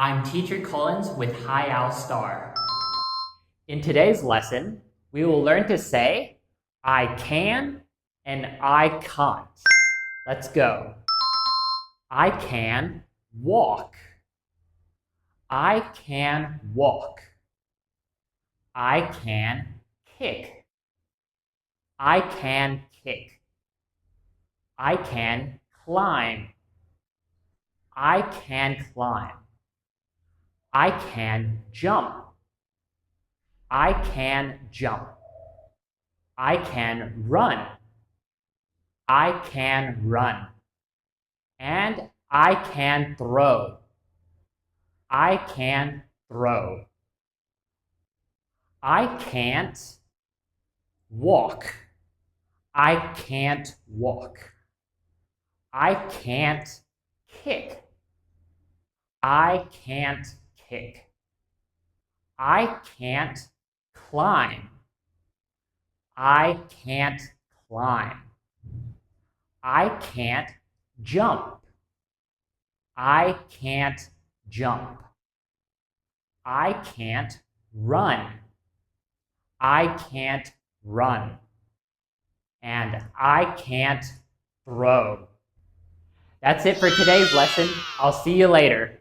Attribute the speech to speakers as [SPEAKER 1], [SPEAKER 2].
[SPEAKER 1] I'm Teacher Collins with Hi Owl Star. In today's lesson, we will learn to say I can and I can't. Let's go. I can walk. I can walk. I can kick. I can kick. I can climb. I can climb. I can jump. I can jump. I can run. I can run. And I can throw. I can throw. I can't walk. I can't walk. I can't kick. I can't kick. I can't climb. I can't climb. I can't jump. I can't jump. I can't run. I can't run. And I can't throw. That's it for today's lesson. I'll see you later.